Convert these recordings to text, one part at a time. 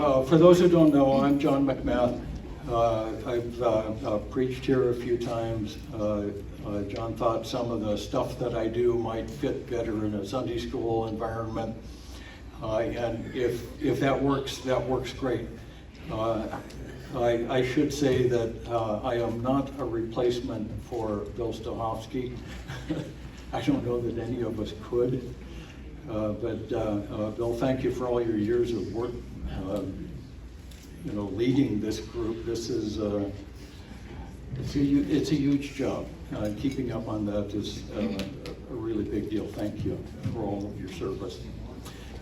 For those who don't know, I'm John McMath. I've preached here a few times. John thought some of the stuff that I do might fit better in a Sunday school environment. And if that works great. I should say that I am not a replacement for Bill Stohovsky. I don't know that any of us could. But Bill, thank you for all your years of work, leading this group. This is it's a huge job. Keeping up on that is a really big deal. Thank you for all of your service.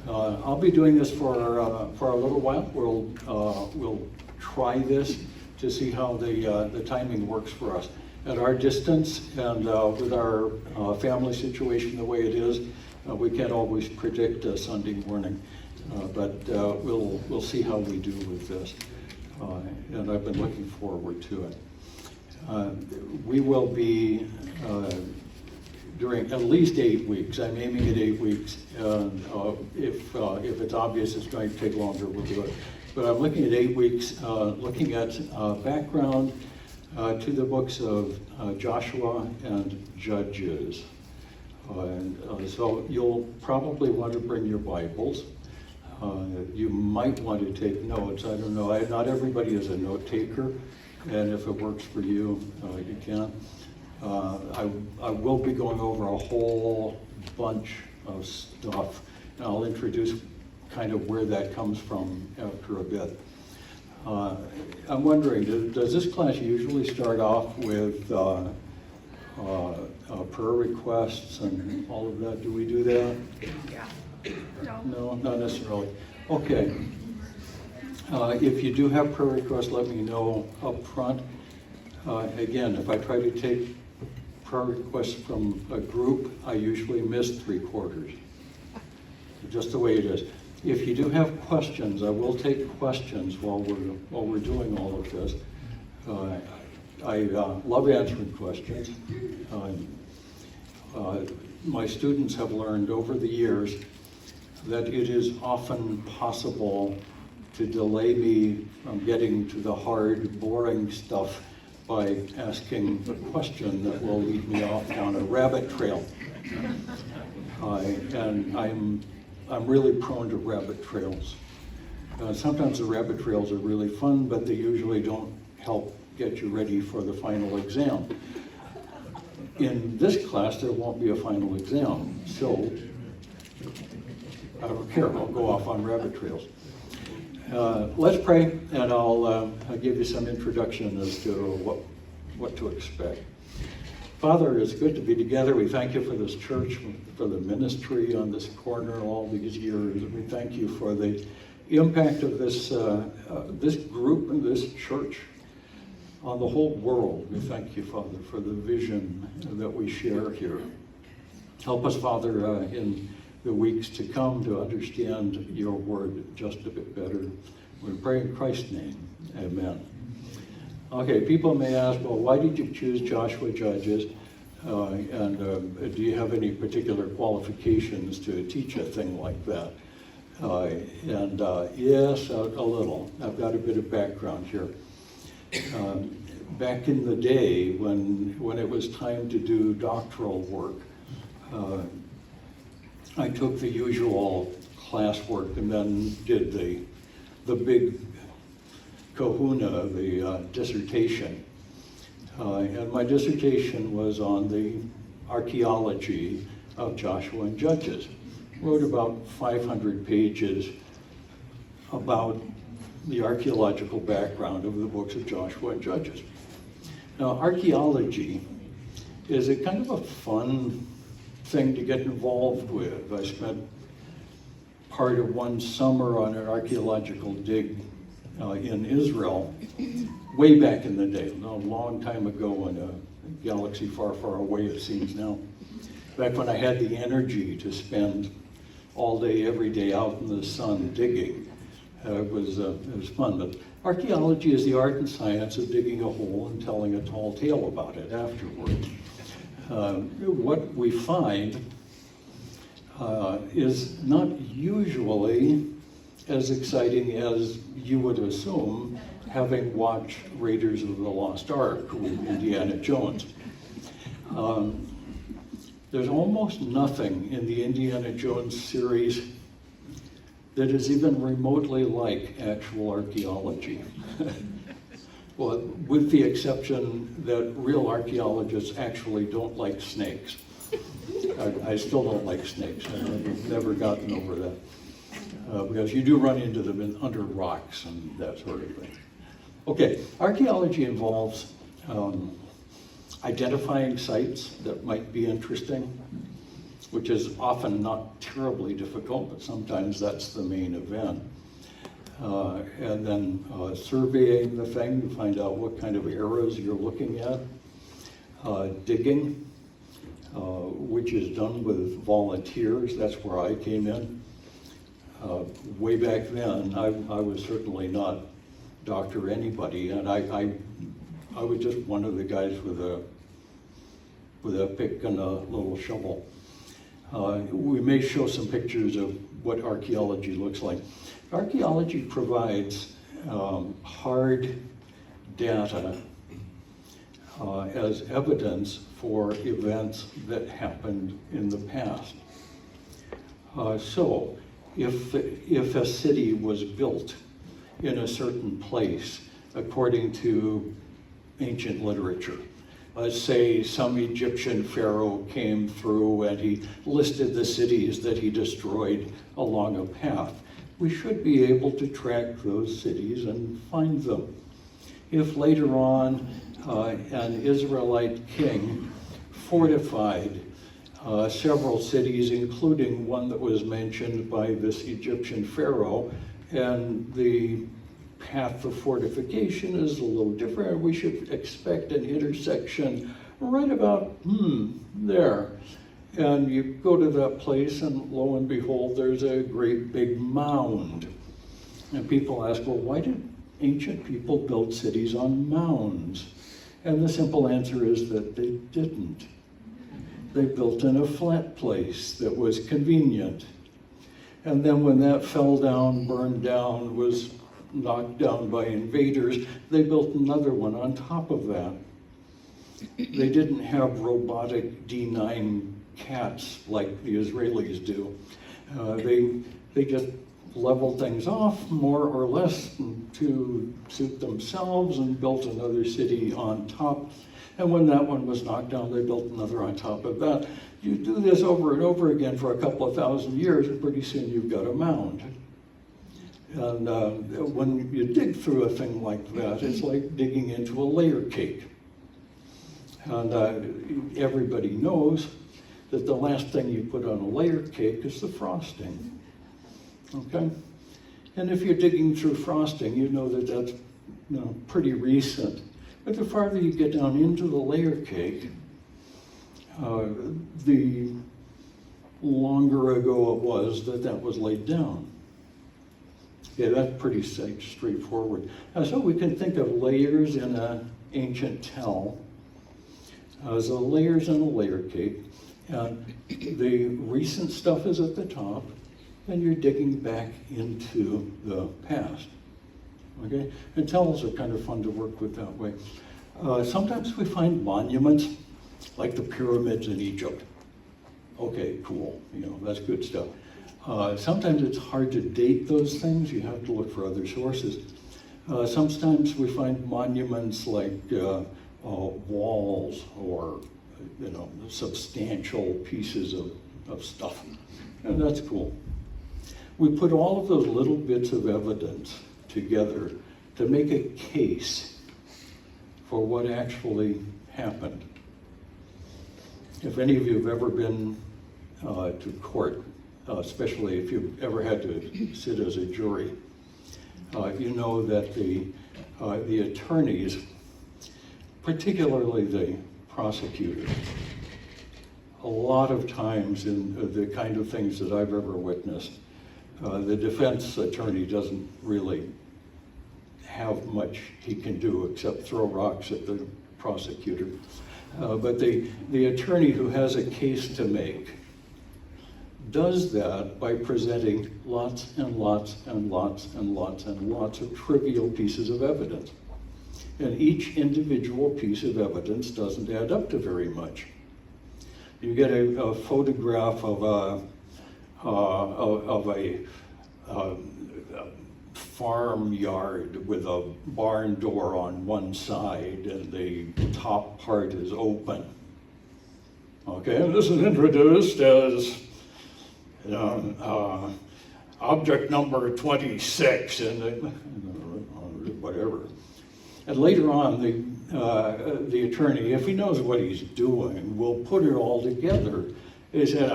I'll be doing this for a little while. We'll try this to see how the timing works for us. At our distance and with our family situation the way it is, we can't always predict a Sunday morning, but we'll see how we do with this. And I've been looking forward to it. We will be during at least 8 weeks. I'm aiming at 8 weeks. And if it's obvious it's going to take longer, we'll do it. But I'm looking at 8 weeks, looking at background to the books of Joshua and Judges. So you'll probably want to bring your Bibles. You might want to take notes. I don't know. Not everybody is a note taker, and if it works for you, you can. I will be going over a whole bunch of stuff, and I'll introduce kind of where that comes from after a bit. I'm wondering, does this class usually start off with prayer requests and all of that? Do we do that? Yeah. No, not necessarily. Okay. If you do have prayer requests, let me know up front. Again, if I try to take prayer requests from a group, I usually miss 3/4. Just the way it is. If you do have questions, I will take questions while we're doing all of this. I love answering questions. My students have learned over the years that it is often possible to delay me from getting to the hard, boring stuff by asking a question that will lead me off down a rabbit trail. And I'm really prone to rabbit trails. Sometimes the rabbit trails are really fun, but they usually don't help get you ready for the final exam. In this class, there won't be a final exam, so I don't care, I'll go off on rabbit trails. Let's pray, and I'll give you some introduction as to what to expect. Father, it's good to be together. We thank you for this church, for the ministry on this corner all these years. We thank you for the impact of this group and this church on the whole world. We thank you, Father, for the vision that we share here. Help us, Father, in the weeks to come to understand your word just a bit better. We pray in Christ's name. Amen. Okay, people may ask, well, why did you choose Joshua Judges? And do you have any particular qualifications to teach a thing like that? Yes, a little. I've got a bit of background here. Back in the day when it was time to do doctoral work, I took the usual classwork and then did the big kahuna, the dissertation. And my dissertation was on the archaeology of Joshua and Judges. Wrote about 500 pages about the archaeological background of the books of Joshua and Judges. Now, archaeology is a kind of a fun thing to get involved with. I spent part of one summer on an archaeological dig in Israel, way back in the day, a long time ago in a galaxy far, far away it seems now. Back when I had the energy to spend all day, every day out in the sun digging. It was fun, but archaeology is the art and science of digging a hole and telling a tall tale about it afterwards. What we find is not usually as exciting as you would assume, having watched Raiders of the Lost Ark with Indiana Jones. There's almost nothing in the Indiana Jones series that is even remotely like actual archaeology. Well, with the exception that real archaeologists actually don't like snakes. I still don't like snakes. I've never gotten over that. Because you do run into them under rocks and that sort of thing. Okay, archaeology involves identifying sites that might be interesting, which is often not terribly difficult, but sometimes that's the main event. And then surveying the thing to find out what kind of eras you're looking at. Digging, which is done with volunteers. That's where I came in. Way back then, I was certainly not Dr. Anybody, and I was just one of the guys with a pick and a little shovel. We may show some pictures of what archaeology looks like. Archaeology provides hard data as evidence for events that happened in the past. So, if a city was built in a certain place according to ancient literature, let's say some Egyptian pharaoh came through and he listed the cities that he destroyed along a path, we should be able to track those cities and find them. If later on an Israelite king fortified several cities, including one that was mentioned by this Egyptian pharaoh, and the path of fortification is a little different, we should expect an intersection right about there. And you go to that place and lo and behold, there's a great big mound. And people ask, well, why did ancient people build cities on mounds? And the simple answer is that they didn't. They built in a flat place that was convenient. And then when that fell down, burned down, was knocked down by invaders, they built another one on top of that. They didn't have robotic D9 cats like the Israelis do. They just leveled things off more or less to suit themselves and built another city on top. And when that one was knocked down, they built another on top of that. You do this over and over again for a couple of thousand years, and pretty soon you've got a mound. And when you dig through a thing like that, it's like digging into a layer cake. And everybody knows that the last thing you put on a layer cake is the frosting. Okay? And if you're digging through frosting, you know that that's pretty recent. But the farther you get down into the layer cake, the longer ago it was that was laid down. Yeah, that's pretty straightforward. So we can think of layers in an ancient tell as layers in a layer cake. And the recent stuff is at the top, and you're digging back into the past. Okay? And tells are kind of fun to work with that way. Sometimes we find monuments, like the pyramids in Egypt. Okay, cool. That's good stuff. Sometimes it's hard to date those things. You have to look for other sources. Sometimes we find monuments like walls or substantial pieces of stuff. And that's cool. We put all of those little bits of evidence together to make a case for what actually happened. If any of you have ever been to court, especially if you've ever had to sit as a jury, you know that the attorneys, particularly the prosecutors, a lot of times in the kind of things that I've ever witnessed, the defense attorney doesn't really have much he can do except throw rocks at the prosecutor. But the attorney who has a case to make does that by presenting lots and lots and lots and lots and lots of trivial pieces of evidence. And each individual piece of evidence doesn't add up to very much. You get a photograph of a farmyard with a barn door on one side and the top part is open. Okay, and this is introduced as object number 26 and whatever. And later on, the attorney, if he knows what he's doing, will put it all together. He said,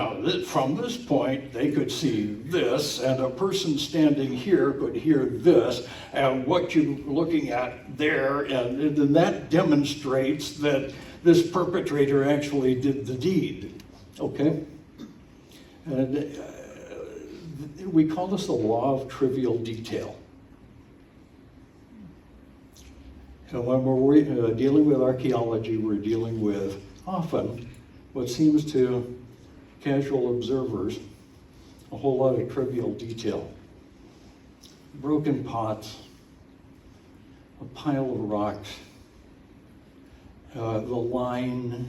from this point, they could see this, and a person standing here could hear this, and what you're looking at there, and then that demonstrates that this perpetrator actually did the deed. Okay? And we call this the law of trivial detail. And when we're dealing with archaeology, we're dealing with often what seems to casual observers a whole lot of trivial detail. Broken pots, a pile of rocks, the line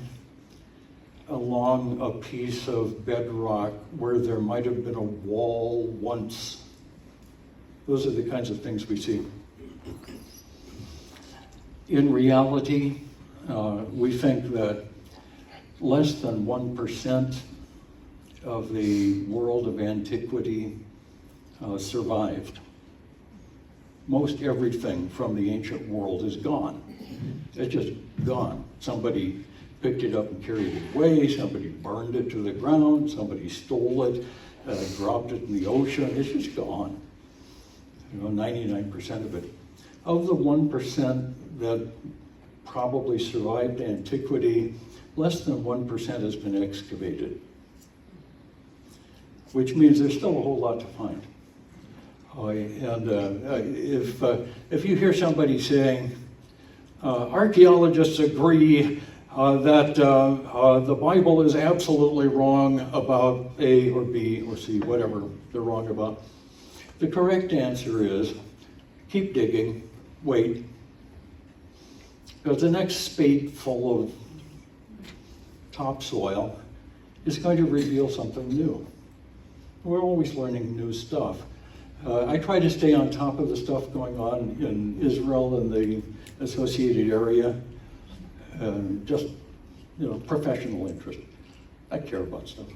along a piece of bedrock where there might have been a wall once. Those are the kinds of things we see. In reality, we think that less than 1% of the world of antiquity survived. Most everything from the ancient world is gone. It's just gone. Somebody picked it up and carried it away, somebody burned it to the ground, somebody stole it, dropped it in the ocean. It's just gone. 99% of it. Of the 1% that probably survived antiquity, less than 1% has been excavated, which means there's still a whole lot to find. If you hear somebody saying, archaeologists agree that the Bible is absolutely wrong about A or B or C, whatever they're wrong about, the correct answer is keep digging, wait, because the next spade full of topsoil is going to reveal something new. We're always learning new stuff. I try to stay on top of the stuff going on in Israel and the associated area, just professional interest. I care about stuff,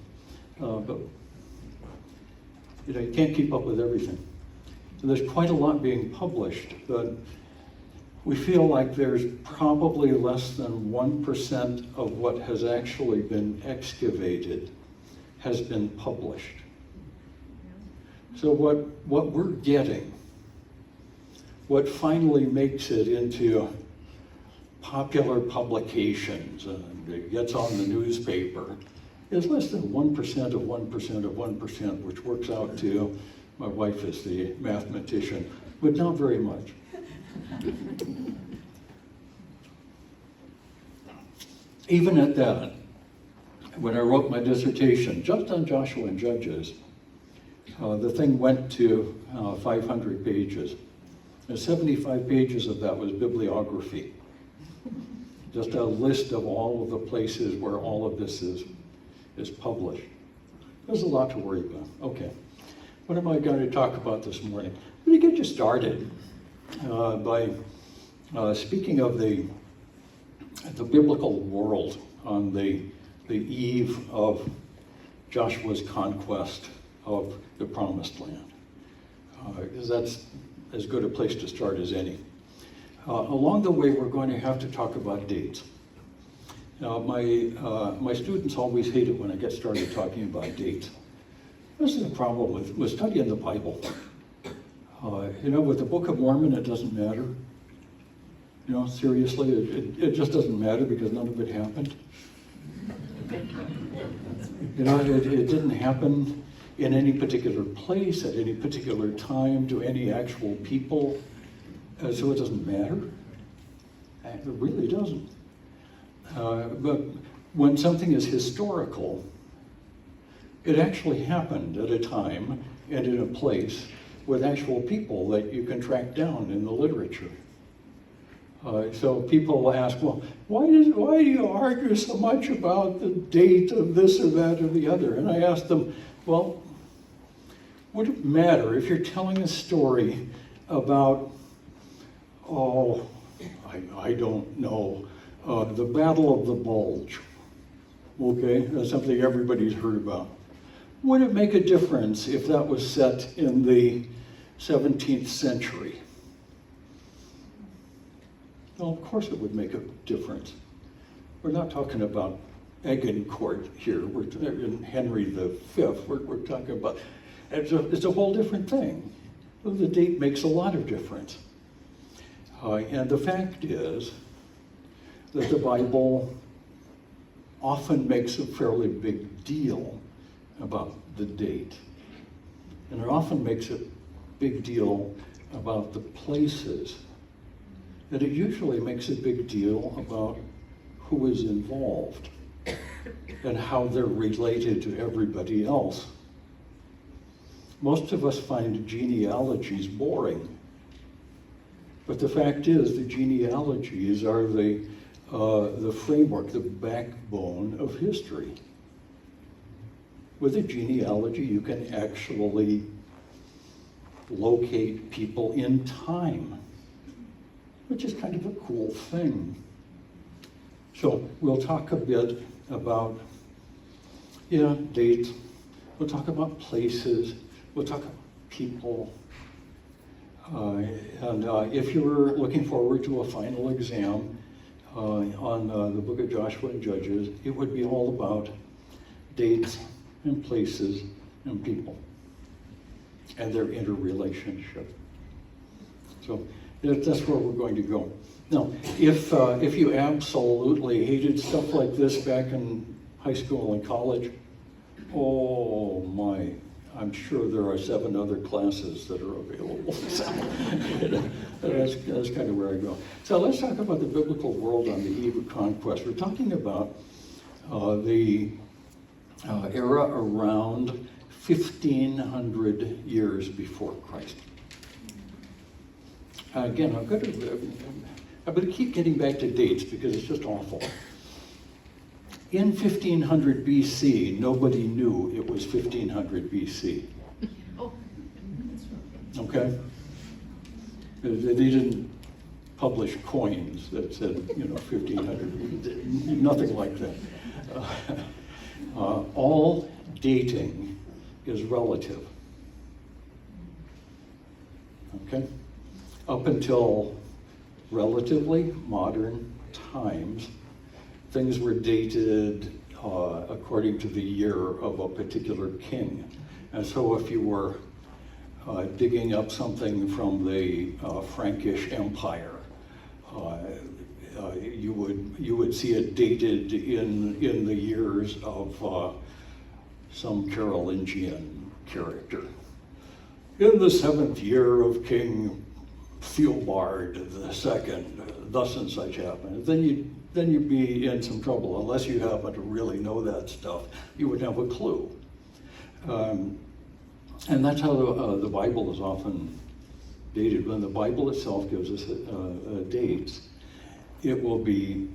but you can't keep up with everything. So there's quite a lot being published, but we feel like there's probably less than 1% of what has actually been excavated has been published. So what we're getting, what finally makes it into popular publications and it gets on the newspaper, is less than 1% of 1% of 1%, which works out to, my wife is the mathematician, but not very much. Even at that, when I wrote my dissertation just on Joshua and Judges, the thing went to 500 pages. And 75 pages of that was bibliography. Just a list of all of the places where all of this is published. There's a lot to worry about. Okay, what am I going to talk about this morning? I'm going to get you started by speaking of the biblical world on the eve of Joshua's conquest of the Promised Land, because that's as good a place to start as any. Along the way, we're going to have to talk about dates. Now, my students always hate it when I get started talking about dates. This is the problem with studying the Bible. With the Book of Mormon, it doesn't matter. Seriously, it just doesn't matter because none of it happened. It didn't happen in any particular place, at any particular time, to any actual people. So it doesn't matter. It really doesn't. But when something is historical, It actually happened at a time and in a place with actual people that you can track down in the literature. So people will ask, well, why do you argue so much about the date of this or that or the other? And I ask them, well, would it matter if you're telling a story about, I don't know, the Battle of the Bulge? Okay, that's something everybody's heard about. Would it make a difference if that was set in the 17th century? Well, of course it would make a difference. We're not talking about Agincourt here. We're in Henry V. We're talking about, it's a whole different thing. The date makes a lot of difference. And the fact is that the Bible often makes a fairly big deal about the date. And it often makes a big deal about the places. And it usually makes a big deal about who is involved and how they're related to everybody else. Most of us find genealogies boring. But the fact is, the genealogies are the framework, the backbone of history. With a genealogy, you can actually locate people in time, which is kind of a cool thing. So we'll talk a bit about, dates. We'll talk about places. We'll talk about people. And if you're looking forward to a final exam on the book of Joshua and Judges, it would be all about dates and places and people and their interrelationship. So that's where we're going to go. Now, if you absolutely hated stuff like this back in high school and college, oh my, I'm sure there are 7 other classes that are available. So, that's kind of where I go. So let's talk about the biblical world on the eve of conquest. We're talking about the era around 1500 years before Christ. Again, I'm going to keep getting back to dates because it's just awful. In 1500 BC, nobody knew it was 1500 BC. Okay? They didn't publish coins that said, 1500, nothing like that. All dating is relative. Okay? Up until relatively modern times, things were dated according to the year of a particular king. And so if you were digging up something from the Frankish Empire, you would see it dated in the years of some Carolingian character. In the 7th year of King Theobald II, thus and such happened. Then you'd be in some trouble unless you happen to really know that stuff. You wouldn't have a clue. And that's how the Bible is often dated. When the Bible itself gives us dates, it will be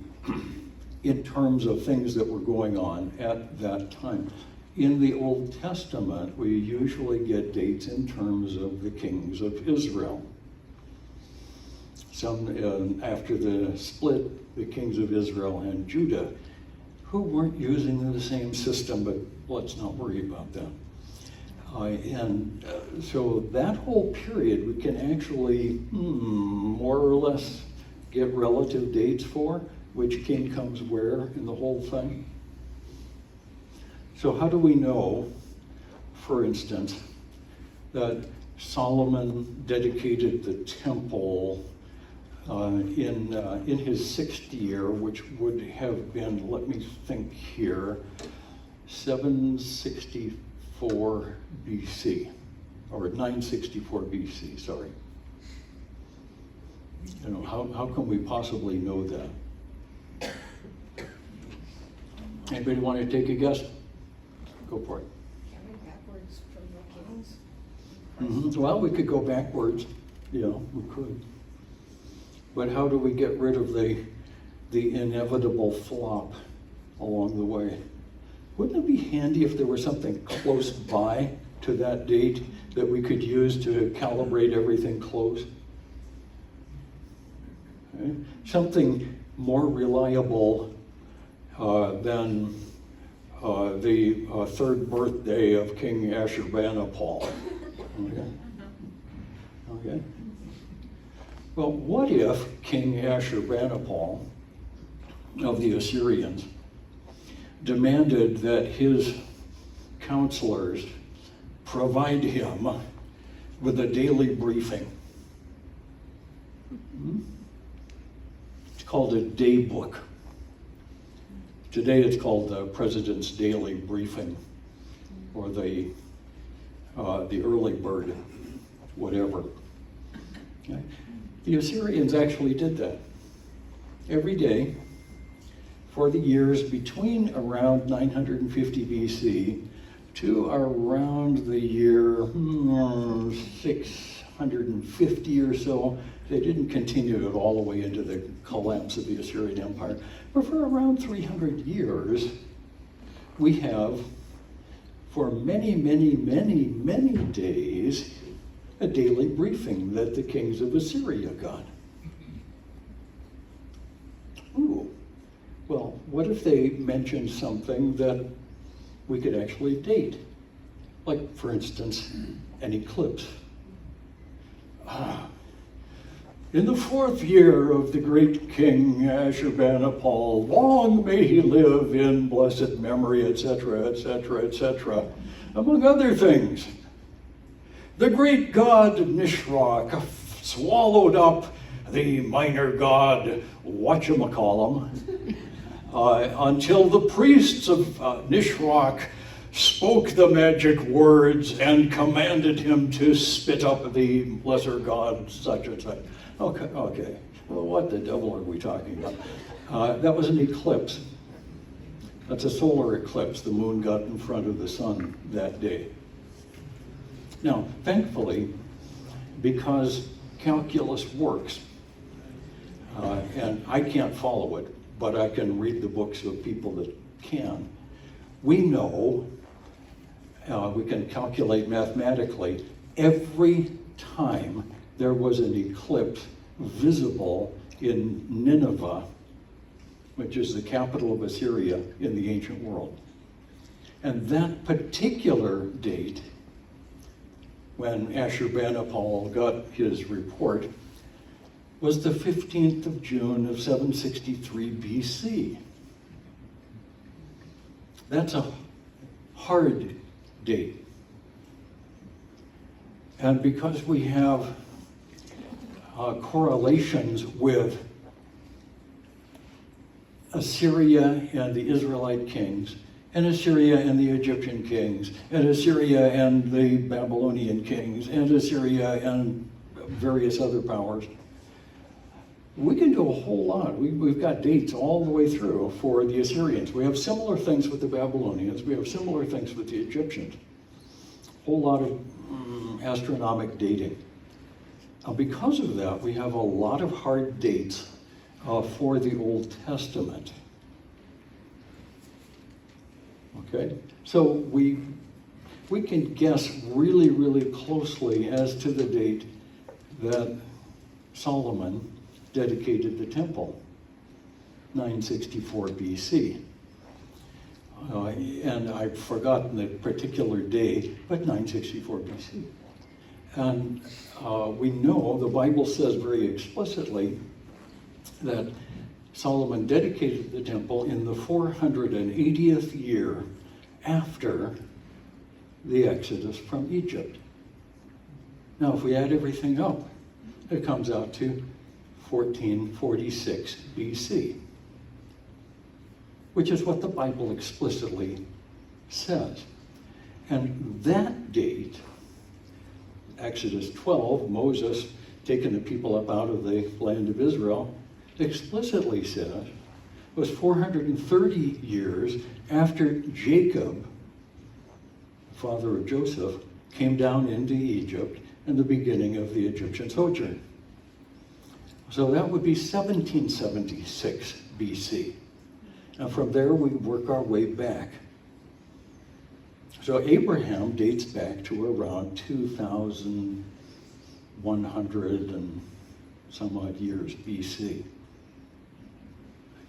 in terms of things that were going on at that time. In the Old Testament, we usually get dates in terms of the kings of Israel. Some, after the split, the kings of Israel and Judah, who weren't using the same system, but let's not worry about that. So that whole period we can actually more or less get relative dates for, which king comes where in the whole thing. So how do we know, for instance, that Solomon dedicated the temple in his 6th year, which would have been, let me think here, 764 BC, or 964 BC, sorry. How can we possibly know that? Anybody want to take a guess? Go for it. Well, we could go backwards, we could. But how do we get rid of the inevitable flop along the way? Wouldn't it be handy if there was something close by to that date that we could use to calibrate everything close? Okay. Something more reliable than the third birthday of King Ashurbanipal. Okay. Well, what if King Ashurbanipal of the Assyrians demanded that his counselors provide him with a daily briefing? It's called a day book. Today it's called the President's Daily Briefing, or the early bird, whatever. Okay. The Assyrians actually did that every day for the years between around 950 BC to around the year 650 or so. They didn't continue it all the way into the collapse of the Assyrian Empire. But for around 300 years, we have, for many, many, many, many days, a daily briefing that the kings of Assyria got. Ooh, well, what if they mentioned something that we could actually date? Like, for instance, an eclipse. In the 4th year of the great king Ashurbanipal, long may he live in blessed memory, etc., etc., etc., among other things. The great god Nisroch swallowed up the minor god whatchamacallum until the priests of Nisroch spoke the magic words and commanded him to spit up the lesser god such and such. Okay. Well, what the devil are we talking about? That was an eclipse. That's a solar eclipse. The moon got in front of the sun that day. Now, thankfully, because calculus works, and I can't follow it, but I can read the books of people that can, we know, we can calculate mathematically, every time there was an eclipse visible in Nineveh, which is the capital of Assyria in the ancient world. And that particular date, when Ashurbanipal got his report, was the 15th of June of 763 BC. That's a hard date. And because we have correlations with Assyria and the Israelite kings, and Assyria and the Egyptian kings, and Assyria and the Babylonian kings, and Assyria and various other powers, we can do a whole lot. We've got dates all the way through for the Assyrians. We have similar things with the Babylonians. We have similar things with the Egyptians. A whole lot of astronomic dating. Because of that, we have a lot of hard dates for the Old Testament. Okay, so we can guess really, really closely as to the date that Solomon dedicated the temple, 964 BC. And I've forgotten the particular day, but 964 BC. And we know the Bible says very explicitly that Solomon dedicated the temple in the 480th year after the Exodus from Egypt. Now, if we add everything up, it comes out to 1446 BC, which is what the Bible explicitly says. And that date, Exodus 12, Moses taking the people up out of the land of Israel, explicitly says was 430 years after Jacob, father of Joseph, came down into Egypt and the beginning of the Egyptian sojourn. So that would be 1776 BC. And from there we work our way back. So Abraham dates back to around 2,100 and some odd years BC.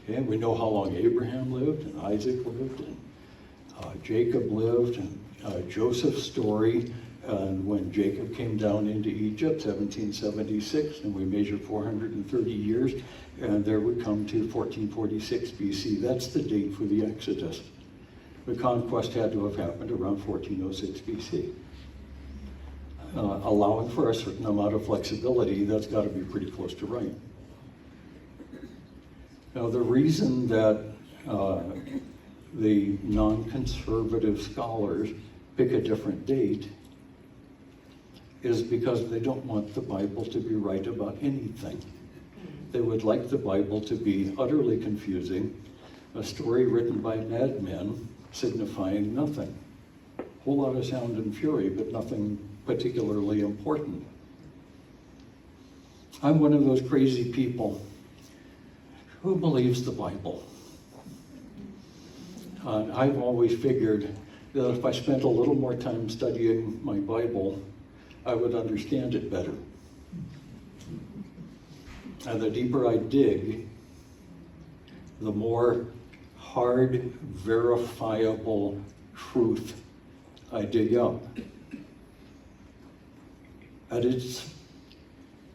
Okay, we know how long Abraham lived, and Isaac lived, and Jacob lived, and Joseph's story, and when Jacob came down into Egypt, 1776, and we measure 430 years, and there we come to 1446 BC. That's the date for the Exodus. The conquest had to have happened around 1406 BC. Allowing for a certain amount of flexibility, that's got to be pretty close to right. Now, the reason that the non-conservative scholars pick a different date is because they don't want the Bible to be right about anything. They would like the Bible to be utterly confusing, a story written by madmen signifying nothing. A whole lot of sound and fury, but nothing particularly important. I'm one of those crazy people who believes the Bible. I've always figured that if I spent a little more time studying my Bible, I would understand it better. And the deeper I dig, the more hard, verifiable truth I dig up. And it's,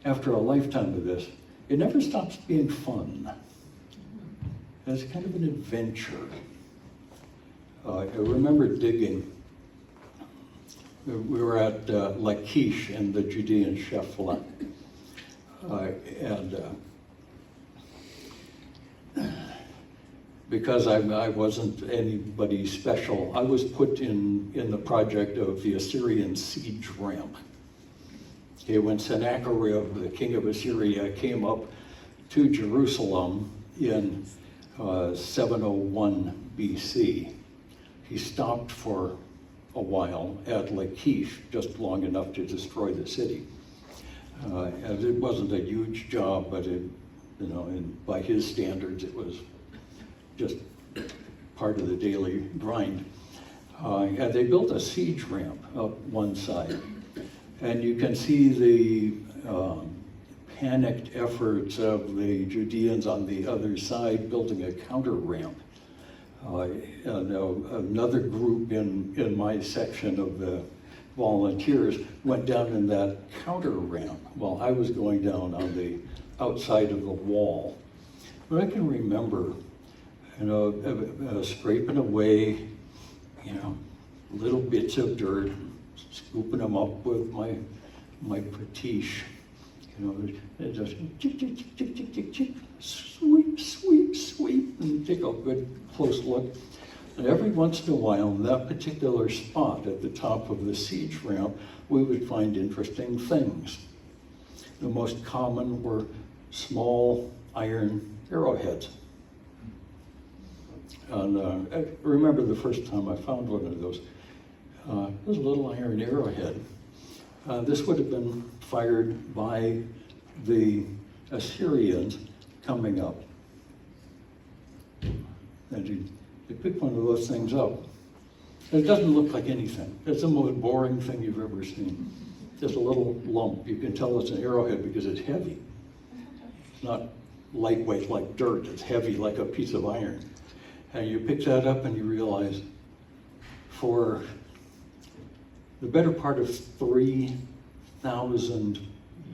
after a lifetime of this, it never stops being fun. It's kind of an adventure. I remember digging. We were at Lachish in the Judean Shephelah. Because I wasn't anybody special, I was put in the project of the Assyrian siege ramp. Okay, when Sennacherib, the king of Assyria, came up to Jerusalem in 701 BC, he stopped for a while at Lachish, just long enough to destroy the city. And it wasn't a huge job, but it, by his standards, it was just part of the daily grind. And they built a siege ramp up one side. And you can see the panicked efforts of the Judeans on the other side building a counter ramp. Another group in my section of the volunteers went down in that counter ramp while I was going down on the outside of the wall. But I can remember, scraping away, little bits of dirt, scooping them up with my patiche, just tick, tick, tick, tick, tick, tick, tick, sweep, sweep, sweep, and take a good close look. And every once in a while, in that particular spot at the top of the siege ramp, we would find interesting things. The most common were small iron arrowheads. And I remember the first time I found one of those. It was a little iron arrowhead. This would have been fired by the Assyrians coming up. And you pick one of those things up. And it doesn't look like anything. It's the most boring thing you've ever seen. Just a little lump. You can tell it's an arrowhead because it's heavy. It's not lightweight like dirt. It's heavy like a piece of iron. And you pick that up and you realize for the better part of 3,000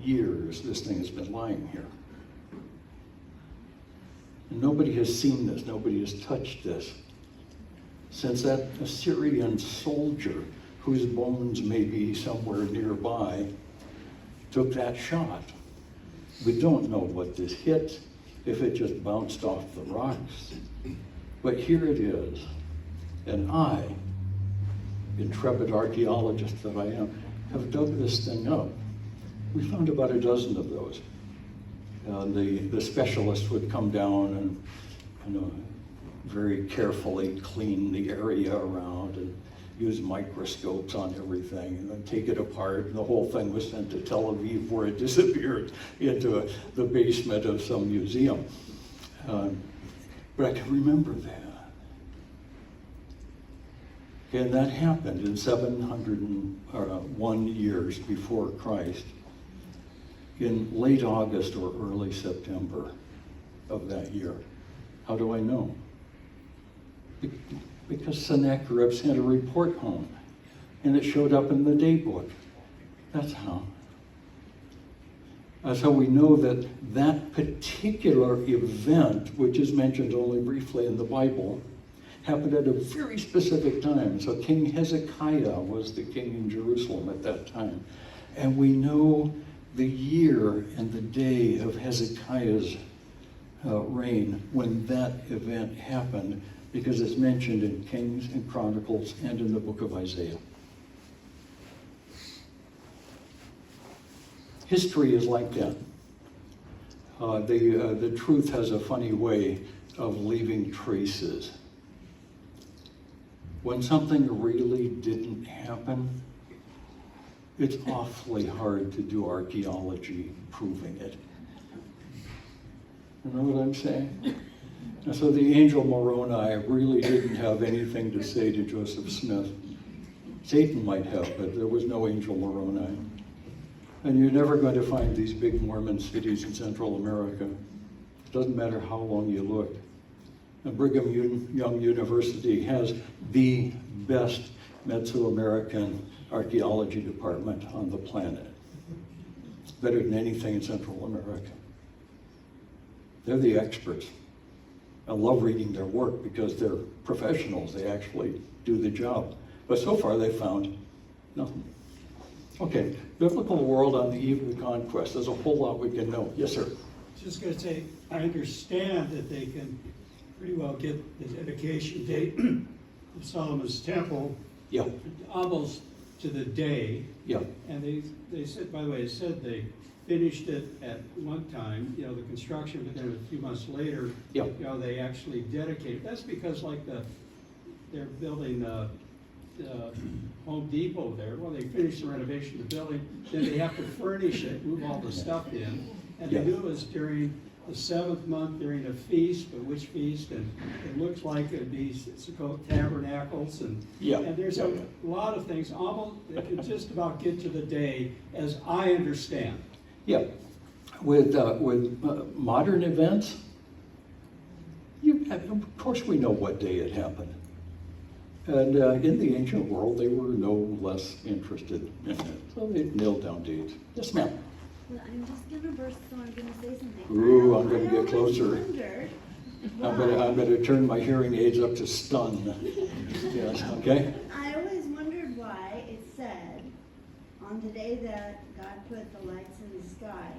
years, this thing has been lying here. And nobody has seen this, nobody has touched this. Since that Assyrian soldier, whose bones may be somewhere nearby, took that shot. We don't know what this hit, if it just bounced off the rocks. But here it is, and I, intrepid archaeologist that I am, have dug this thing up. We found about a dozen of those. The specialist would come down and very carefully clean the area around and use microscopes on everything and then take it apart. And the whole thing was sent to Tel Aviv where it disappeared into the basement of some museum. But I can remember that. And that happened in 701 years before Christ, in late August or early September of that year. How do I know? Because Sennacherib sent a report home, and it showed up in the daybook. That's how. So we know that that particular event, which is mentioned only briefly in the Bible, happened at a very specific time. So King Hezekiah was the king in Jerusalem at that time. And we know the year and the day of Hezekiah's reign when that event happened, because it's mentioned in Kings and Chronicles and in the book of Isaiah. History is like that. The truth has a funny way of leaving traces. When something really didn't happen, it's awfully hard to do archaeology proving it. You know what I'm saying? And so the angel Moroni really didn't have anything to say to Joseph Smith. Satan might have, but there was no angel Moroni. And you're never going to find these big Mormon cities in Central America. It doesn't matter how long you look. And Brigham Young University has the best Mesoamerican archaeology department on the planet. Better than anything in Central America. They're the experts. I love reading their work because they're professionals. They actually do the job. But so far they found nothing. Okay, biblical world on the eve of the conquest. There's a whole lot we can know. Yes, sir. Just going to say, I understand that they can pretty well get the dedication date of Solomon's temple almost to the day. Yeah. And they said, by the way, it said they finished it at one time, the construction, but then a few months later, they actually dedicated. That's because they're building the Home Depot there. Well, they finished the renovation of the building, then they have to furnish it, move all the stuff in. And they knew it was during the 7th month, during a feast, but which feast? And it looks like it'd be called tabernacles, and there's a lot of things. Almost, it could just about get to the day, as I understand. Yeah, with modern events, of course we know what day it happened. And in the ancient world, they were no less interested in it. So they nailed down dates. Yes, ma'am. Well, I'm just gonna burst, so I'm gonna say something. Ooh, I'm gonna get closer. I'm I'm gonna turn my hearing aids up to stun. Yes, okay? I always wondered why it said, on the day that God put the lights in the sky,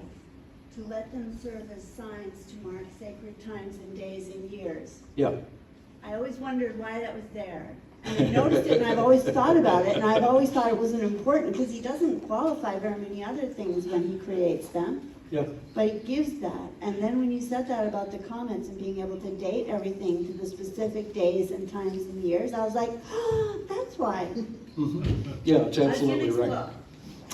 to let them serve as signs to mark sacred times and days and years. Yeah. I always wondered why that was there. And I noticed it, and I've always thought about it, and I've always thought it wasn't important, because he doesn't qualify very many other things when he creates them. Yeah. But he gives that. And then when you said that about the comments and being able to date everything to the specific days and times and years, I was like, oh, that's why. Mm-hmm. Yeah, it's absolutely right.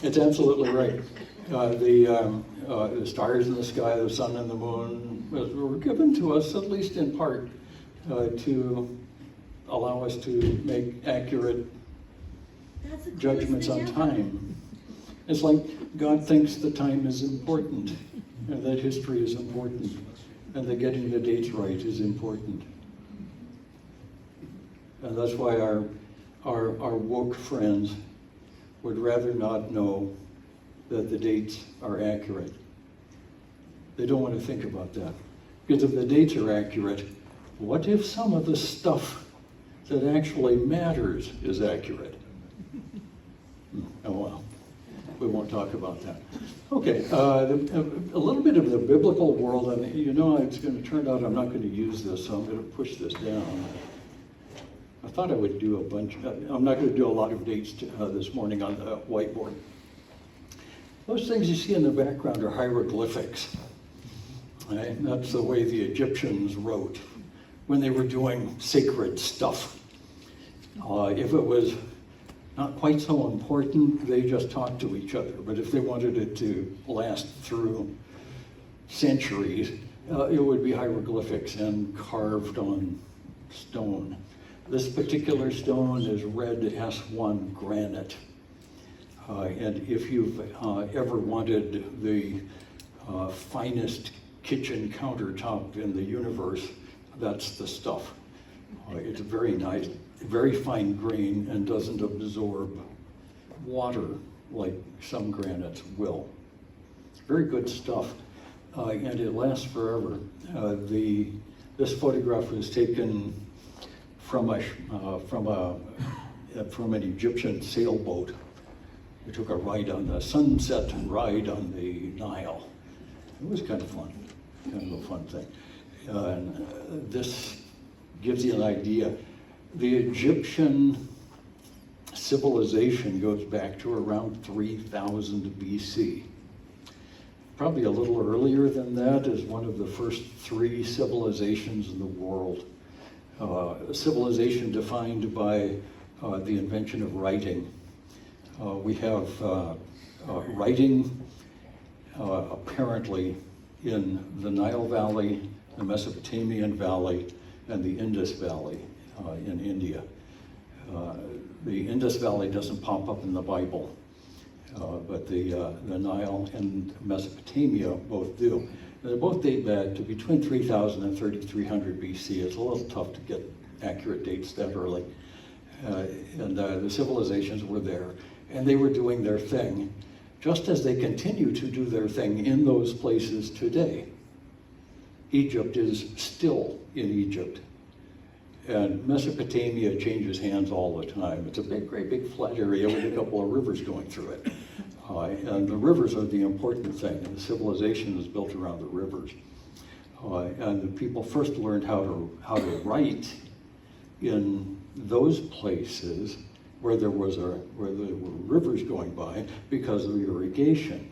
It's absolutely right. The stars in the sky, the sun and the moon were given to us, at least in part, to allow us to make accurate judgments on time. It's like God thinks the time is important, and that history is important, and that getting the dates right is important. And that's why our woke friends would rather not know that the dates are accurate. They don't want to think about that. Because if the dates are accurate, what if some of the stuff that actually matters is accurate? Oh well, we won't talk about that. Okay, a little bit of the biblical world, and it's going to turn out I'm not going to use this, so I'm going to push this down. I thought I would do a bunch. I'm not going to do a lot of dates this morning on the whiteboard. Those things you see in the background are hieroglyphics. Right? That's the way the Egyptians wrote when they were doing sacred stuff. If it was not quite so important, they just talk to each other. But if they wanted it to last through centuries, it would be hieroglyphics and carved on stone. This particular stone is red S1 granite. And if you've ever wanted the finest kitchen countertop in the universe, that's the stuff. It's very nice, very fine grain, and doesn't absorb water like some granites will. Very good stuff, and it lasts forever. This photograph was taken from an Egyptian sailboat. We took a ride on the sunset ride on the Nile. It was kind of fun, kind of a fun thing. And this gives you an idea. The Egyptian civilization goes back to around 3000 BC. Probably a little earlier than that is one of the first 3 civilizations in the world. A civilization defined by the invention of writing. We have writing apparently in the Nile Valley, the Mesopotamian Valley, and the Indus Valley in India. The Indus Valley doesn't pop up in the Bible, but the Nile and Mesopotamia both do. They both date back to between 3000 and 3300 BC. It's a little tough to get accurate dates that early. And the civilizations were there, and they were doing their thing, just as they continue to do their thing in those places today. Egypt is still in Egypt, and Mesopotamia changes hands all the time. It's a great big flat area with a couple of rivers going through it. And the rivers are the important thing, and the civilization is built around the rivers. And the people first learned how to write in those places where there were rivers going by because of irrigation.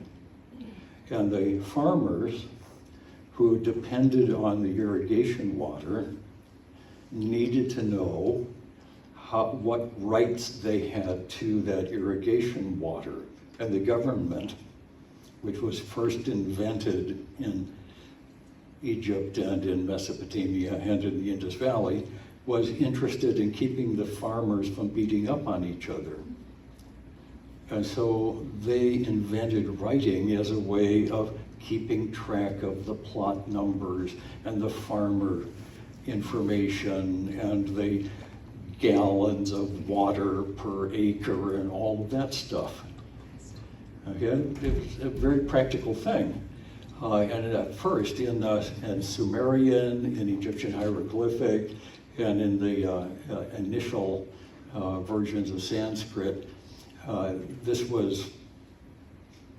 And the farmers who depended on the irrigation water needed to know what rights they had to that irrigation water. And the government, which was first invented in Egypt and in Mesopotamia and in the Indus Valley, was interested in keeping the farmers from beating up on each other. And so they invented writing as a way of keeping track of the plot numbers and the farmer information and the gallons of water per acre and all of that stuff. Okay, it's a very practical thing. And at first in Sumerian, in Egyptian hieroglyphic, and in the initial versions of Sanskrit, this was,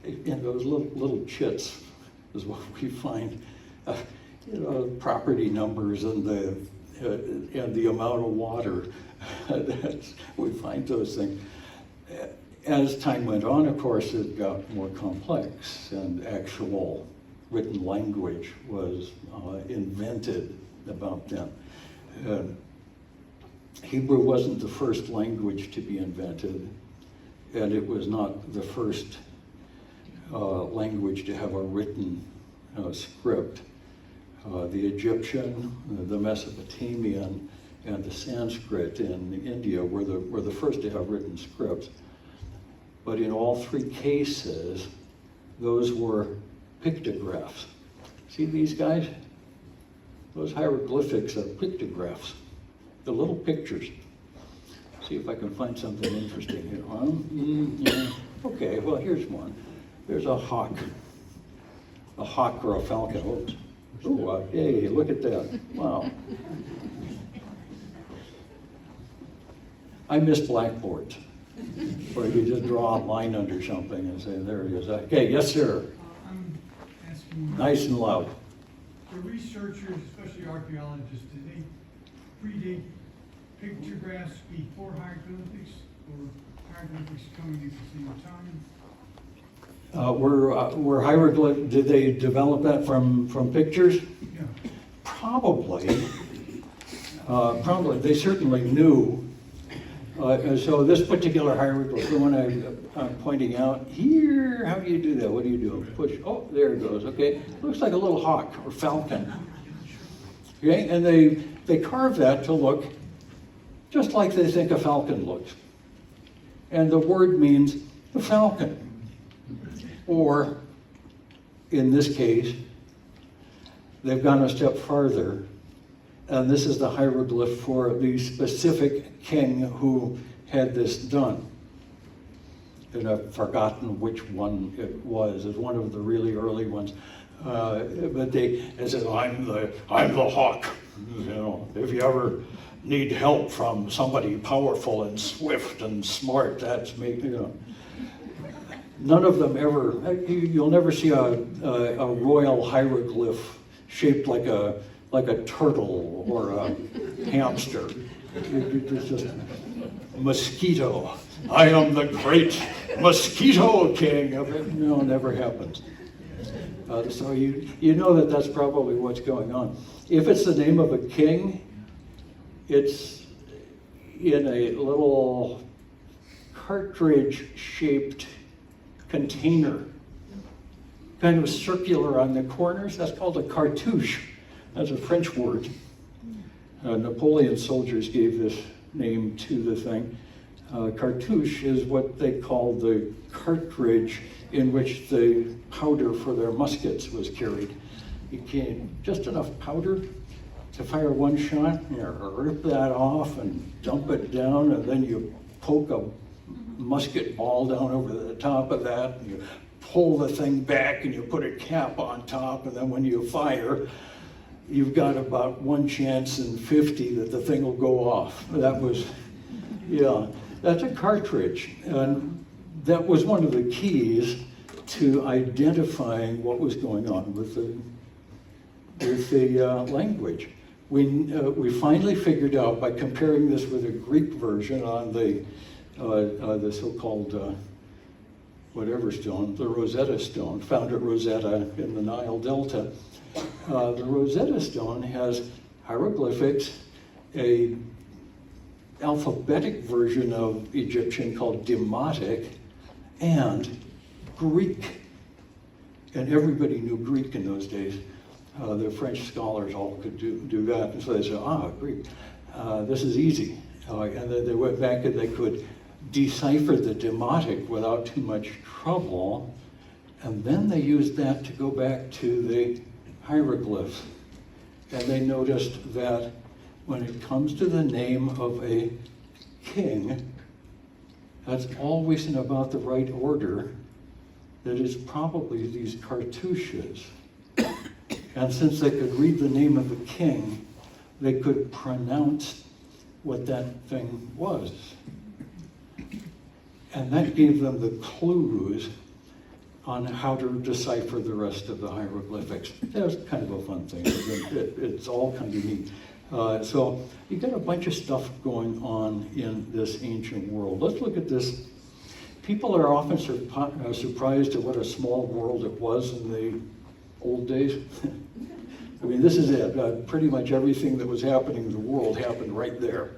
in those little chits is what we find, property numbers and the amount of water. We find those things. As time went on, of course, it got more complex, and actual written language was invented about then. Hebrew wasn't the first language to be invented, and it was not the first language to have a written script. The Egyptian, the Mesopotamian, and the Sanskrit in India were the first to have written scripts. But in all 3 cases, those were pictographs. See these guys? Those hieroglyphics are pictographs. The little pictures. See if I can find something interesting here. Yeah. Okay, well, here's one. There's a hawk or a falcon. Oops. Ooh, hey, look at that. Wow. I miss blackboards, where you just draw a line under something and say, there it is. Okay, yes, sir. I'm asking. Nice and loud. The researchers, especially archaeologists, do they predate pictographs before hieroglyphics, or hieroglyphics coming at the same time? Were hieroglyph? Did they develop that from pictures? Yeah. Probably. Probably. They certainly knew And so this particular hieroglyph, the one I'm pointing out here, how do you do that? What do you do? Push, oh, there it goes, okay? Looks like a little hawk or falcon. Okay, and they carve that to look just like they think a falcon looks. And the word means the falcon. Or, in this case, they've gone a step farther, and this is the hieroglyph for the specific king who had this done. And I've forgotten which one it was. It's one of the really early ones. But they said, I'm the hawk. You know, if you ever need help from somebody powerful and swift and smart, that's me. You know. None of them ever. You'll never see a royal hieroglyph shaped like a turtle or a hamster. It's just mosquito. I am the great mosquito king. No, never happens. So you know that that's probably what's going on. If it's the name of a king, it's in a little cartridge-shaped container, kind of circular on the corners. That's called a cartouche. That's a French word. Napoleon's soldiers gave this name to the thing. Cartouche is what they call the cartridge in which the powder for their muskets was carried. You can just enough powder to fire one shot, you rip that off and dump it down, and then you poke a musket ball down over the top of that, and you pull the thing back and you put a cap on top, and then when you fire, you've got about 1 chance in 50 that the thing will go off. That was, yeah, that's a cartridge. And that was one of the keys to identifying what was going on with the language. We finally figured out by comparing this with a Greek version on the so-called whatever stone, the Rosetta Stone, found at Rosetta in the Nile Delta. The Rosetta Stone has hieroglyphics, a alphabetic version of Egyptian called Demotic, and Greek. And everybody knew Greek in those days. The French scholars all could do that. And so they said, Greek, this is easy. And then they went back and they could decipher the Demotic without too much trouble. And then they used that to go back to the hieroglyphs. And they noticed that when it comes to the name of a king, that's always in about the right order. That is probably these cartouches. And since they could read the name of the king, they could pronounce what that thing was. And that gave them the clues on how to decipher the rest of the hieroglyphics. That was kind of a fun thing. It's all kind of neat. So you got a bunch of stuff going on in this ancient world. Let's look at this. People are often surprised at what a small world it was in the old days. I mean, this is it. Pretty much everything that was happening in the world happened right there.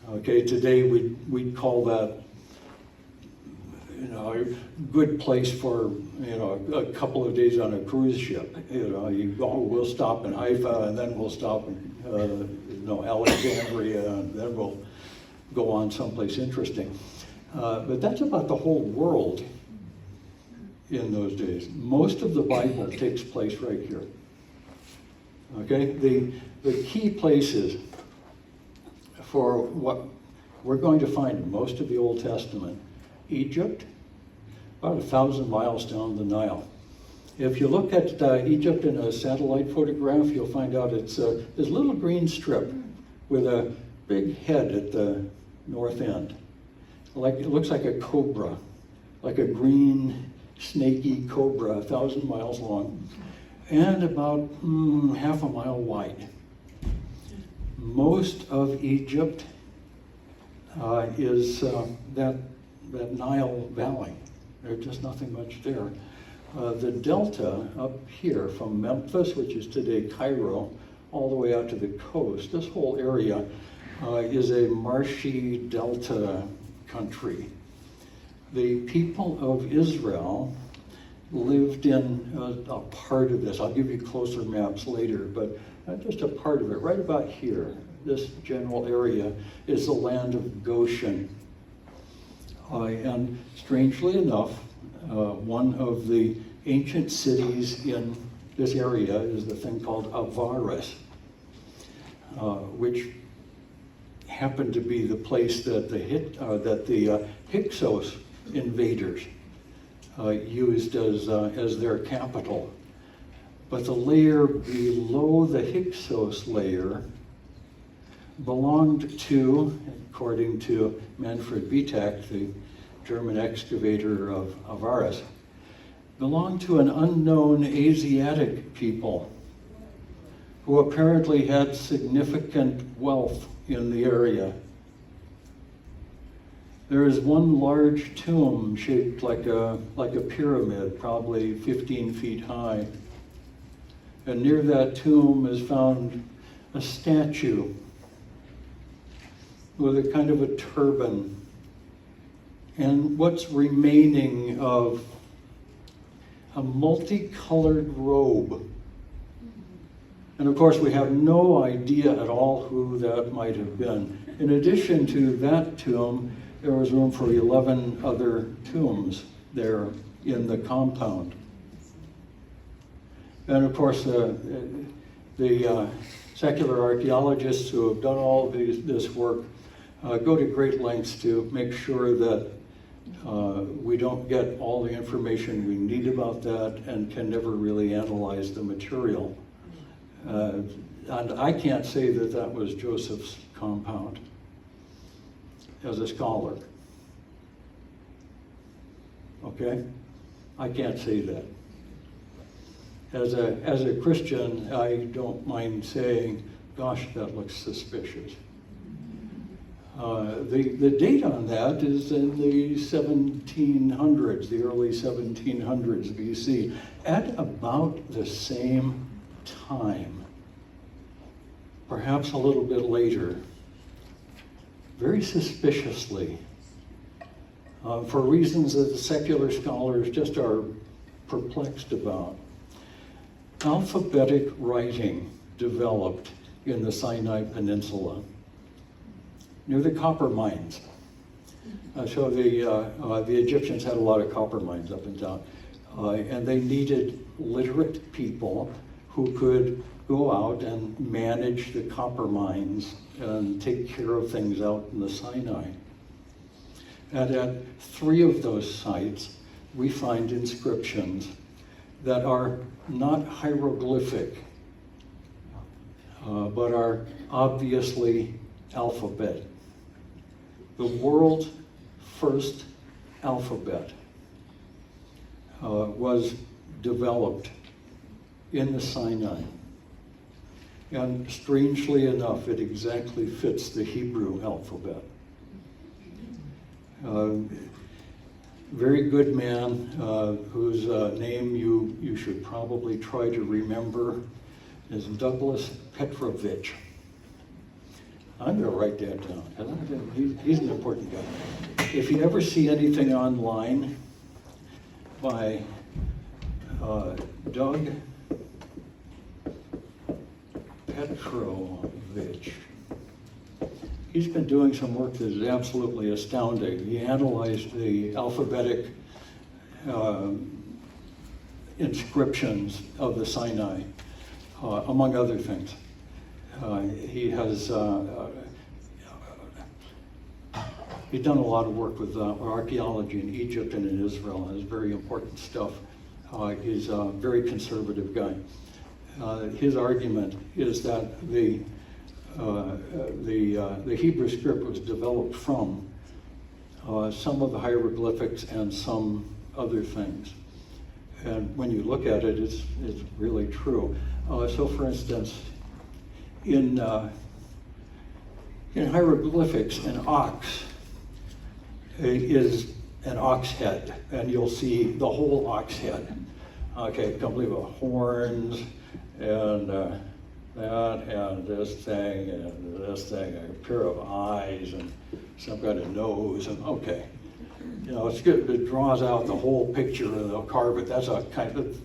Okay, today we'd call that, a good place for, a couple of days on a cruise ship. We'll stop in Haifa, and then we'll stop in, Alexandria, and then we'll go on someplace interesting. But that's about the whole world in those days. Most of the Bible takes place right here. Okay, the key places for what we're going to find in most of the Old Testament: Egypt, about 1,000 miles down the Nile. If you look at Egypt in a satellite photograph, you'll find out it's this little green strip with a big head at the north end. It looks like a cobra, like a green, snaky cobra, 1,000 miles long, and about half a mile wide. Most of Egypt is that Nile Valley. There's just nothing much there. The delta up here from Memphis, which is today Cairo, all the way out to the coast, this whole area is a marshy delta country. The people of Israel lived in a part of this. I'll give you closer maps later, but just a part of it. Right about here, this general area is the land of Goshen. And strangely enough, one of the ancient cities in this area is the thing called Avaris, which happened to be the place that the Hyksos invaders used as their capital. But the layer below the Hyksos layer belonged to, according to Manfred Vitak, the German excavator of Avaris, belonged to an unknown Asiatic people who apparently had significant wealth in the area. There is one large tomb shaped like a pyramid, probably 15 feet high. And near that tomb is found a statue with a kind of a turban and what's remaining of a multicolored robe. And of course, we have no idea at all who that might have been. In addition to that tomb, there was room for 11 other tombs there in the compound. And of course, the secular archaeologists who have done all of this work go to great lengths to make sure that we don't get all the information we need about that and can never really analyze the material. And I can't say that that was Joseph's compound as a scholar. Okay? I can't say that. As a Christian, I don't mind saying, gosh, that looks suspicious. The date on that is in the 1700s, the early 1700s BC, at about the same time, perhaps a little bit later, very suspiciously, for reasons that the secular scholars just are perplexed about. Alphabetic writing developed in the Sinai Peninsula near the copper mines. So the Egyptians had a lot of copper mines up and down, and they needed literate people who could go out and manage the copper mines and take care of things out in the Sinai. And at 3 of those sites, we find inscriptions that are not hieroglyphic, but are obviously alphabet. The world's first alphabet was developed in the Sinai. And strangely enough, it exactly fits the Hebrew alphabet. Very good man whose name you should probably try to remember is Douglas Petrovich. I'm going to write that down. He's an important guy. If you ever see anything online by Doug Petrovich, he's been doing some work that is absolutely astounding. He analyzed the alphabetic inscriptions of the Sinai, among other things. He has he's done a lot of work with archaeology in Egypt and in Israel, and it's very important stuff. He's a very conservative guy. His argument is that the Hebrew script was developed from some of the hieroglyphics and some other things. And when you look at it, it's really true. So for instance, in hieroglyphics, an ox is an ox head, and you'll see the whole ox head. Okay, complete with horns and that, and this thing, a pair of eyes, and some kind of nose, and okay. You know, it's good. It draws out the whole picture, and they'll carve it. That's a kind of,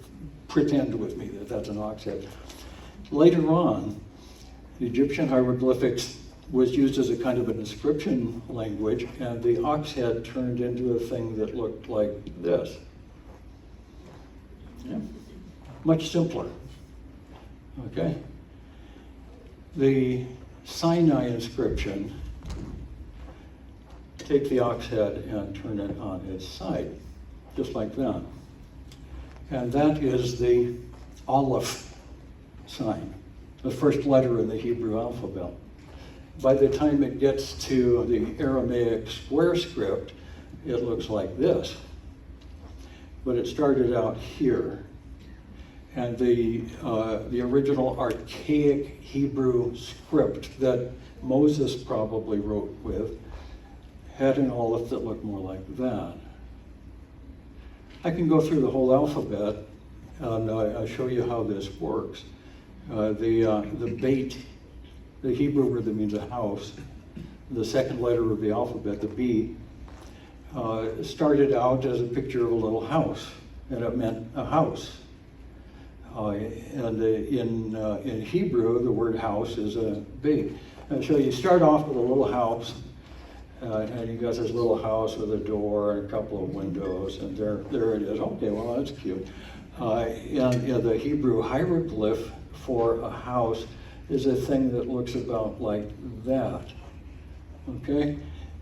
pretend with me that that's an ox head. Later on, the Egyptian hieroglyphics was used as a kind of an inscription language, and the ox head turned into a thing that looked like this. Yeah. Much simpler. Okay? The Sinai inscription, take the ox head and turn it on its side, just like that. And that is the Aleph sign, the first letter in the Hebrew alphabet. By the time it gets to the Aramaic square script, it looks like this. But it started out here. And the original archaic Hebrew script that Moses probably wrote with had an Aleph that looked more like that. I can go through the whole alphabet and I'll show you how this works. The Beit, the Hebrew word that means a house, the second letter of the alphabet, the B, started out as a picture of a little house, and it meant a house. In Hebrew, the word house is a Beit. So you start off with a little house, and you got this little house with a door and a couple of windows, and there it is. Okay, well, that's cute. And the Hebrew hieroglyph for a house is a thing that looks about like that. Okay?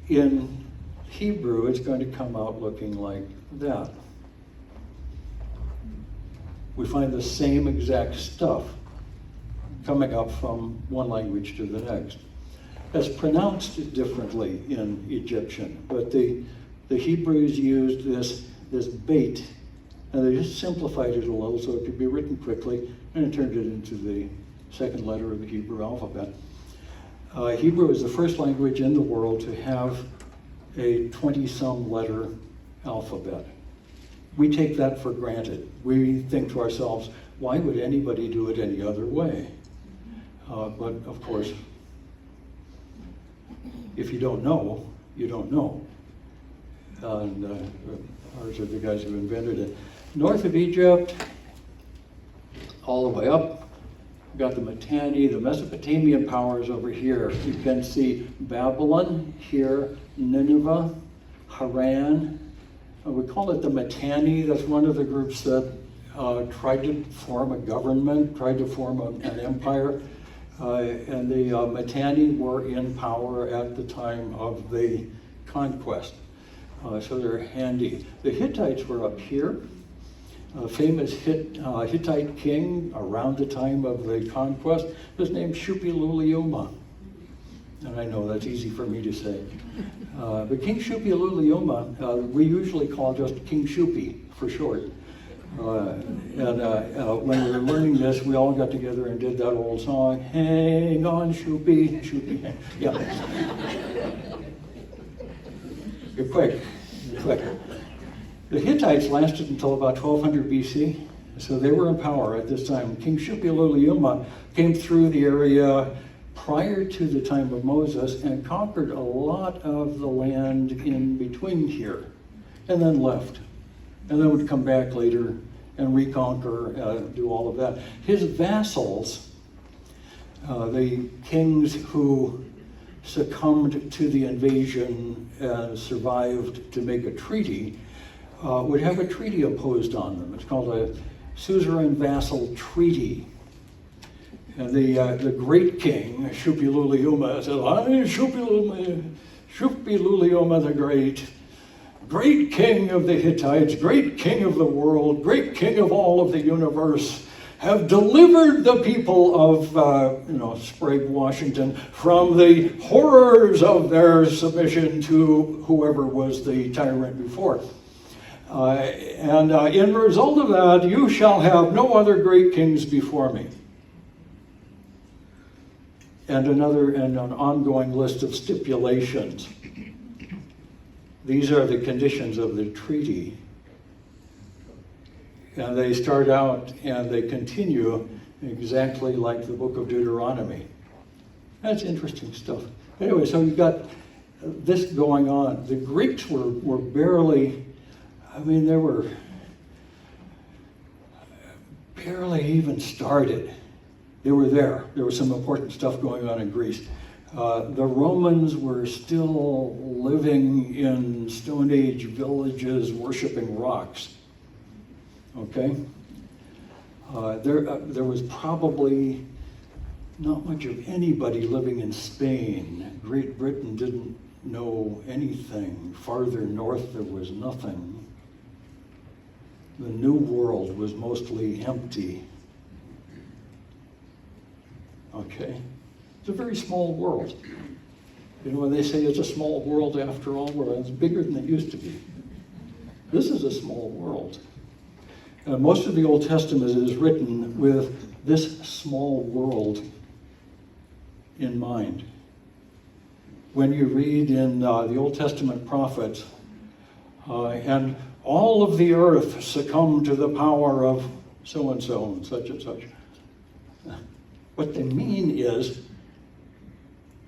In Hebrew, it's going to come out looking like that. We find the same exact stuff coming up from one language to the next. It's pronounced differently in Egyptian, but the Hebrews used this bait, and they just simplified it a little so it could be written quickly, and it turned it into the second letter of the Hebrew alphabet. Hebrew is the first language in the world to have a 20-some letter alphabet. We take that for granted. We think to ourselves, why would anybody do it any other way? But of course, if you don't know, you don't know. And ours are the guys who invented it. North of Egypt, all the way up, we've got the Mitanni, the Mesopotamian powers over here. You can see Babylon here, Nineveh, Haran. We call it the Mitanni. That's one of the groups that tried to form a government, tried to form an empire. And the Mitanni were in power at the time of the Conquest. So they're handy. The Hittites were up here. A famous Hittite king around the time of the Conquest was named Shuppiluliuma. And I know that's easy for me to say. But King Shuppiluliuma, we usually call just King Shuppi for short. And when we were learning this, we all got together and did that old song, hang on Shuppi, Shuppi. Yeah. You're quick. The Hittites lasted until about 1200 BC, so they were in power at this time. King Shuppiluliuma came through the area prior to the time of Moses and conquered a lot of the land in between here, and then left. And then would come back later and reconquer, do all of that. His vassals, the kings who succumbed to the invasion and survived to make a treaty, would have a treaty imposed on them. It's called a suzerain vassal treaty. And the great king, Shuppiluliuma, said, I'm Shuppiluliuma the great king of the Hittites, great king of the world, great king of all of the universe, have delivered the people of Sprague, Washington, from the horrors of their submission to whoever was the tyrant before. And in result of that, you shall have no other great kings before me. And an ongoing list of stipulations. These are the conditions of the treaty. And they start out and they continue exactly like the book of Deuteronomy. That's interesting stuff. Anyway, so you got this going on. The Greeks were barely, I mean, they were barely even started. They were there. There was some important stuff going on in Greece. The Romans were still living in Stone Age villages worshiping rocks. Okay? There was probably not much of anybody living in Spain. Great Britain didn't know anything. Farther north, there was nothing. The New World was mostly empty. Okay? It's a very small world. You know, when they say it's a small world after all, well, it's bigger than it used to be. This is a small world. Most of the Old Testament is written with this small world in mind. When you read in the Old Testament prophets, and all of the earth succumbed to the power of so-and-so and such and such. What they mean is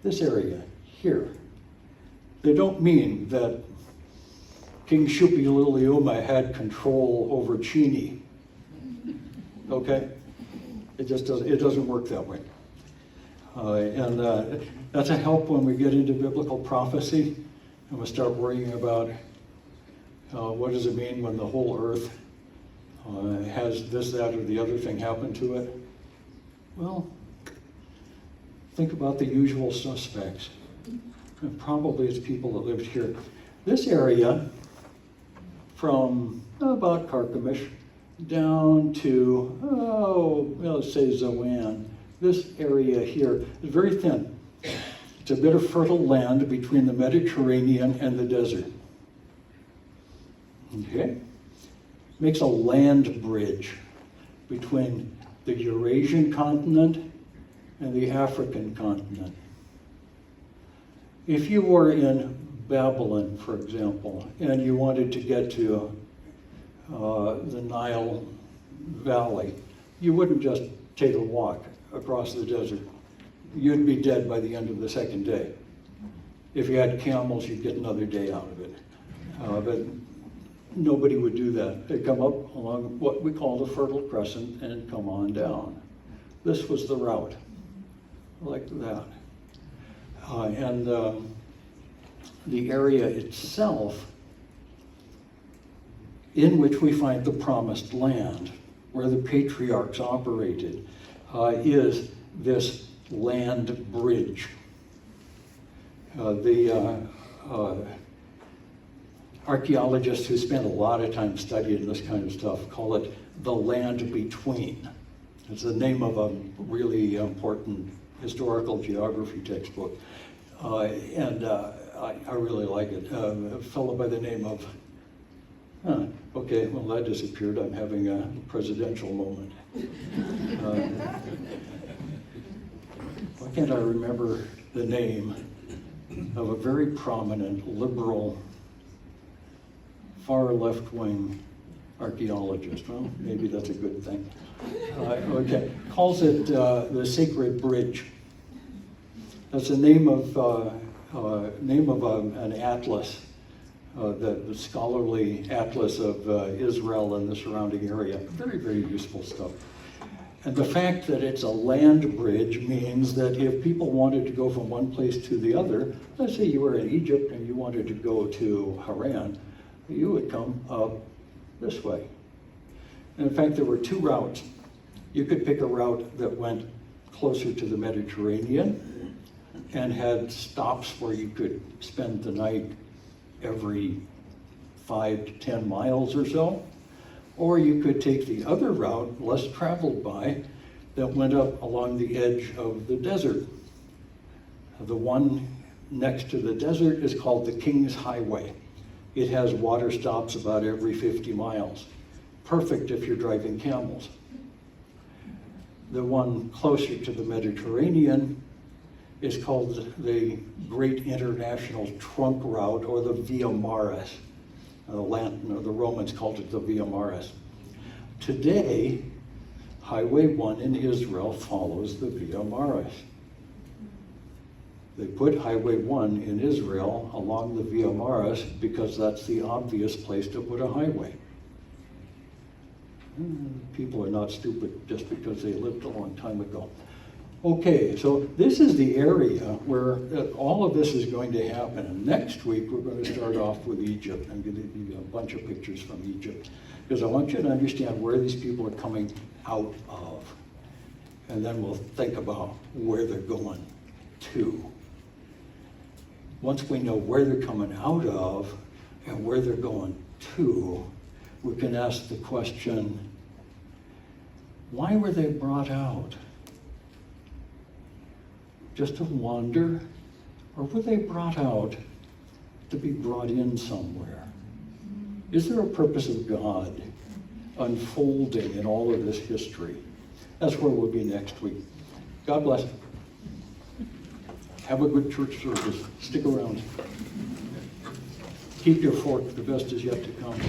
this area here. They don't mean that King Shuppiluliuma had control over Chini. Okay? It just doesn't work that way. And that's a help when we get into biblical prophecy and we start worrying about what does it mean when the whole earth has this, that, or the other thing happen to it? Well, think about the usual suspects. And probably it's people that lived here. This area, from about Carchemish down to, let's say Zoan, this area here is very thin. It's a bit of fertile land between the Mediterranean and the desert. Okay? Makes a land bridge between the Eurasian continent and the African continent. If you were in Babylon, for example, and you wanted to get to the Nile Valley, you wouldn't just take a walk across the desert. You'd be dead by the end of the second day. If you had camels, you'd get another day out of it. But nobody would do that. They'd come up along what we call the Fertile Crescent and come on down. This was the route, like that. And the area itself in which we find the Promised Land, where the patriarchs operated, is this land bridge. The archaeologists who spend a lot of time studying this kind of stuff call it the land between. It's the name of a really important historical geography textbook. And I really like it. A fellow by the name of, okay, well that disappeared. I'm having a presidential moment. Why can't I remember the name of a very prominent liberal far left-wing archaeologist? Well, maybe that's a good thing. Okay, calls it the Sacred Bridge. That's the name of an atlas, the scholarly atlas of Israel and the surrounding area. Very, very useful stuff. And the fact that it's a land bridge means that if people wanted to go from one place to the other, let's say you were in Egypt and you wanted to go to Haran, you would come up this way. And in fact, there were two routes. You could pick a route that went closer to the Mediterranean and had stops where you could spend the night every 5 to 10 miles or so. Or you could take the other route, less traveled by, that went up along the edge of the desert. The one next to the desert is called the King's Highway. It has water stops about every 50 miles. Perfect if you're driving camels. The one closer to the Mediterranean is called the Great International Trunk Route, or the Via Maris. The Romans called it the Via Maris. Today, Highway 1 in Israel follows the Via Maris. They put Highway 1 in Israel along the Via Maris because that's the obvious place to put a highway. People are not stupid just because they lived a long time ago. Okay, so this is the area where all of this is going to happen. And next week, we're going to start off with Egypt. I'm going to give you a bunch of pictures from Egypt, because I want you to understand where these people are coming out of. And then we'll think about where they're going to. Once we know where they're coming out of and where they're going to, we can ask the question, why were they brought out? Just to wander? Or were they brought out to be brought in somewhere? Is there a purpose of God unfolding in all of this history? That's where we'll be next week. God bless. Have a good church service. Stick around. Keep your fork. The best is yet to come.